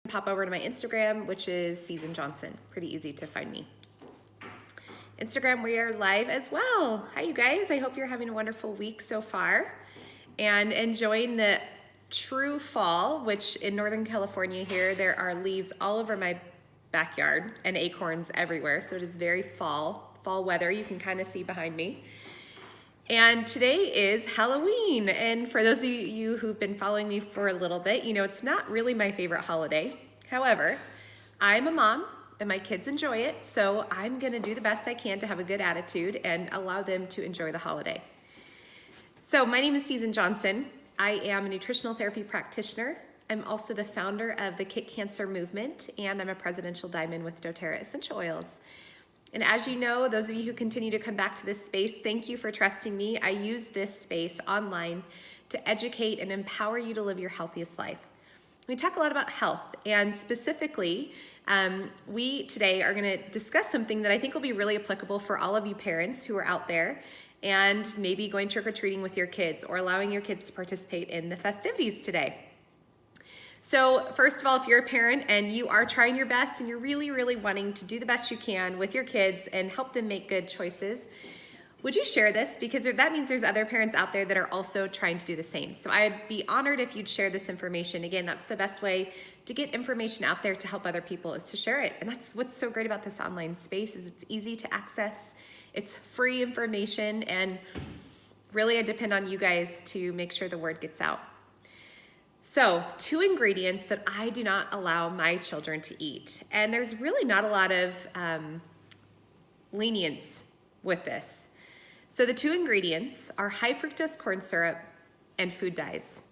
Pop over to my Instagram, which is Season Johnson. Pretty easy to find me. Instagram, we are live as well. Hi, you guys. I hope you're having a wonderful week so far and enjoying the true fall, which in Northern California here, there are leaves all over my backyard and acorns everywhere. So it is very fall weather. You can kind of see behind me. And today is Halloween. And for those of you who've been following me for a little bit, you know it's not really my favorite holiday. However, I'm a mom and my kids enjoy it, so I'm gonna do the best I can to have a good attitude and allow them to enjoy the holiday. So my name is Season Johnson. I am a nutritional therapy practitioner. I'm also the founder of the Kick Cancer Movement, and I'm a presidential diamond with doTERRA Essential Oils. And as you know, those of you who continue to come back to this space, thank you for trusting me. I use this space online to educate and empower you to live your healthiest life. We talk a lot about health, and specifically, we today are gonna discuss something that I think will be really applicable for all of you parents who are out there and maybe going trick-or-treating with your kids or allowing your kids to participate in the festivities today. So first of all, if you're a parent and you are trying your best and you're really wanting to do the best you can with your kids and help them make good choices, would you share this? Because that means there's other parents out there that are also trying to do the same. So I'd be honored if you'd share this information. Again, that's the best way to get information out there to help other people, is to share it. And that's what's so great about this online space, is it's easy to access, it's free information, and really I depend on you guys to make sure the word gets out. So, 2 ingredients that I do not allow my children to eat. And there's really not a lot of lenience with this. So the 2 ingredients are high fructose corn syrup and food dyes.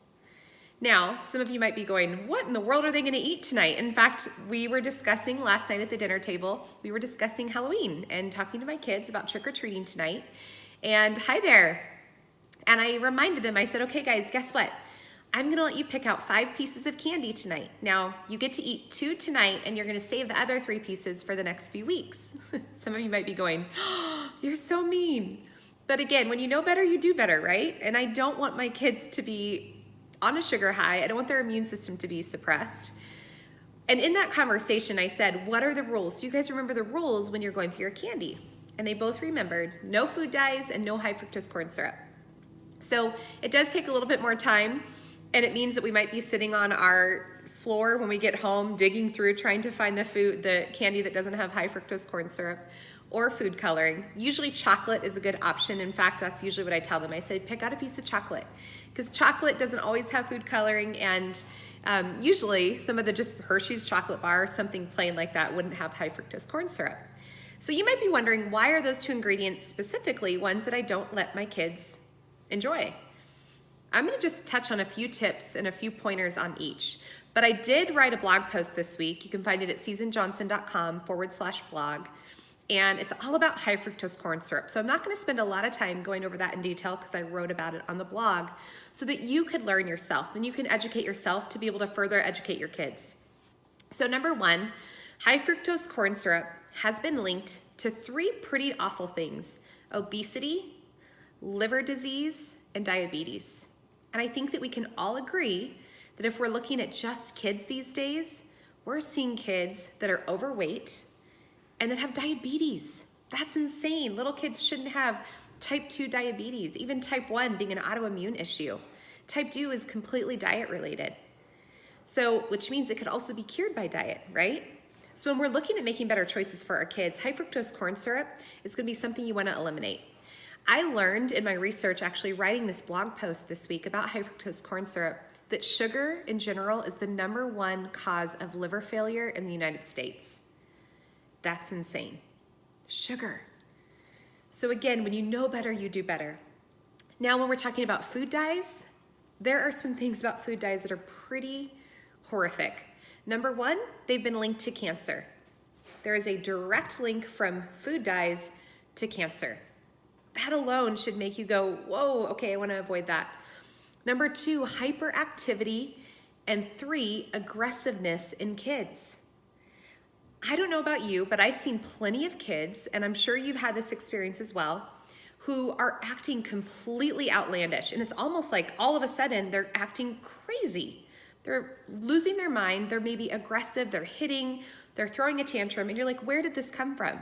Now, some of you might be going, what in the world are they gonna eat tonight? In fact, we were discussing last night at the dinner table, we were discussing Halloween and talking to my kids about trick-or-treating tonight. And hi there. And I reminded them, I said, okay guys, guess what? I'm gonna let you pick out 5 pieces of candy tonight. Now, you get to eat 2 tonight and you're gonna save the other 3 pieces for the next few weeks. Some of you might be going, oh, you're so mean. But again, when you know better, you do better, right? And I don't want my kids to be on a sugar high. I don't want their immune system to be suppressed. And in that conversation, I said, what are the rules? Do you guys remember the rules when you're going through your candy? And they both remembered no food dyes and no high fructose corn syrup. So it does take a little bit more time. And it means that we might be sitting on our floor when we get home, digging through, trying to find the candy that doesn't have high fructose corn syrup or food coloring. Usually chocolate is a good option. In fact, that's usually what I tell them. I say, pick out a piece of chocolate, because chocolate doesn't always have food coloring, and usually some of the just Hershey's chocolate bar or something plain like that wouldn't have high fructose corn syrup. So you might be wondering, why are those 2 ingredients specifically ones that I don't let my kids enjoy? I'm gonna just touch on a few tips and a few pointers on each. But I did write a blog post this week. You can find it at seasonjohnson.com/blog. And it's all about high fructose corn syrup. So I'm not gonna spend a lot of time going over that in detail because I wrote about it on the blog, so that you could learn yourself and you can educate yourself to be able to further educate your kids. So number 1, high fructose corn syrup has been linked to 3 pretty awful things: obesity, liver disease, and diabetes. And I think that we can all agree that if we're looking at just kids these days, we're seeing kids that are overweight and that have diabetes. That's insane. Little kids shouldn't have type 2 diabetes, even type 1 being an autoimmune issue. Type 2 is completely diet related. So, which means it could also be cured by diet, right? So when we're looking at making better choices for our kids, high fructose corn syrup is gonna be something you wanna eliminate. I learned in my research, actually writing this blog post this week about high fructose corn syrup, that sugar in general is the #1 cause of liver failure in the United States. That's insane. Sugar. So again, when you know better, you do better. Now, when we're talking about food dyes, there are some things about food dyes that are pretty horrific. Number 1, they've been linked to cancer. There is a direct link from food dyes to cancer. That alone should make you go, whoa, okay, I wanna avoid that. Number 2, hyperactivity, and 3, aggressiveness in kids. I don't know about you, but I've seen plenty of kids, and I'm sure you've had this experience as well, who are acting completely outlandish. And it's almost like all of a sudden they're acting crazy. They're losing their mind. They're maybe aggressive. They're hitting. They're throwing a tantrum. And you're like, where did this come from?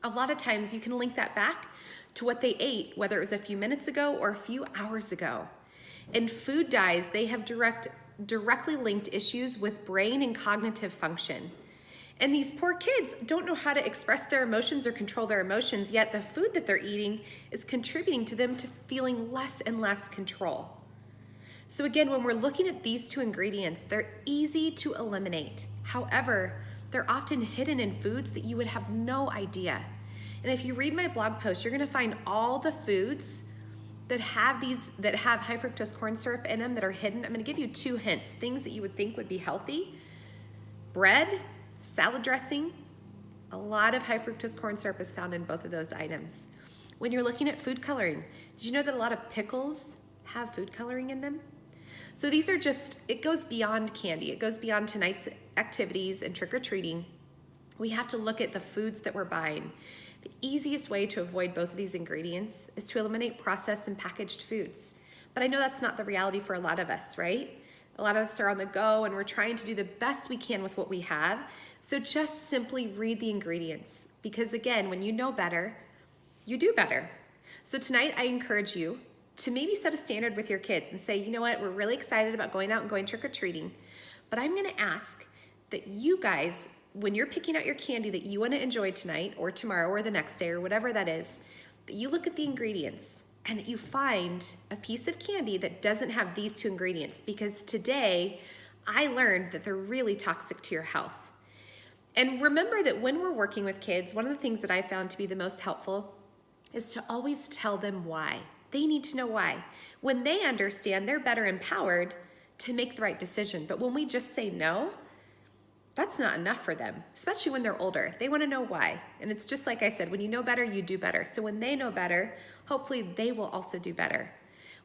A lot of times you can link that back to what they ate, whether it was a few minutes ago or a few hours ago. In food dyes, they have directly linked issues with brain and cognitive function. And these poor kids don't know how to express their emotions or control their emotions, yet the food that they're eating is contributing to them to feeling less and less control. So again, when we're looking at these two ingredients, they're easy to eliminate. However, they're often hidden in foods that you would have no idea. And if you read my blog post, you're gonna find all the foods that have high fructose corn syrup in them that are hidden. I'm gonna give you 2 hints, things that you would think would be healthy. Bread, salad dressing, a lot of high fructose corn syrup is found in both of those items. When you're looking at food coloring, did you know that a lot of pickles have food coloring in them? So these are just, it goes beyond candy. It goes beyond tonight's activities and trick-or-treating. We have to look at the foods that we're buying. The easiest way to avoid both of these ingredients is to eliminate processed and packaged foods. But I know that's not the reality for a lot of us, right? A lot of us are on the go and we're trying to do the best we can with what we have. So just simply read the ingredients, because again, when you know better, you do better. So tonight I encourage you to maybe set a standard with your kids and say, you know what, we're really excited about going out and going trick-or-treating, but I'm gonna ask that you guys, when you're picking out your candy that you wanna enjoy tonight or tomorrow or the next day or whatever that is, that you look at the ingredients and that you find a piece of candy that doesn't have these 2 ingredients, because today I learned that they're really toxic to your health. And remember that when we're working with kids, one of the things that I found to be the most helpful is to always tell them why. They need to know why. When they understand, they're better empowered to make the right decision. But when we just say no, that's not enough for them, especially when they're older. They want to know why. And it's just like I said, when you know better, you do better. So when they know better, hopefully they will also do better.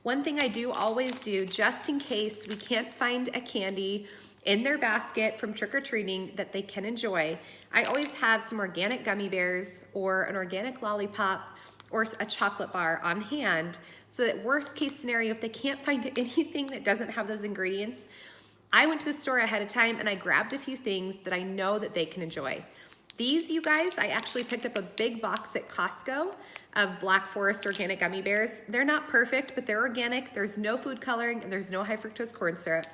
One thing I do always do, just in case we can't find a candy in their basket from trick-or-treating that they can enjoy, I always have some organic gummy bears or an organic lollipop or a chocolate bar on hand, so that worst case scenario, if they can't find anything that doesn't have those ingredients, I went to the store ahead of time and I grabbed a few things that I know that they can enjoy. These, you guys, I actually picked up a big box at Costco of Black Forest organic gummy bears. They're not perfect, but they're organic. There's no food coloring and there's no high fructose corn syrup.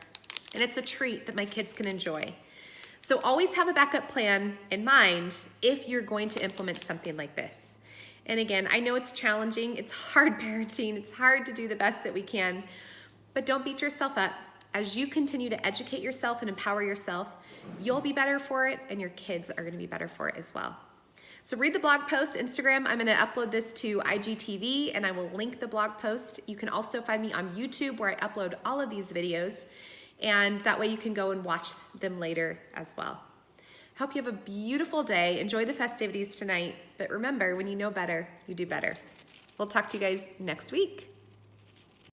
And it's a treat that my kids can enjoy. So always have a backup plan in mind if you're going to implement something like this. And again, I know it's challenging, it's hard parenting, it's hard to do the best that we can, but don't beat yourself up. As you continue to educate yourself and empower yourself, you'll be better for it and your kids are gonna be better for it as well. So read the blog post, Instagram. I'm gonna upload this to IGTV and I will link the blog post. You can also find me on YouTube where I upload all of these videos, and that way you can go and watch them later as well. Hope you have a beautiful day. Enjoy the festivities tonight. But remember, when you know better, you do better. We'll talk to you guys next week.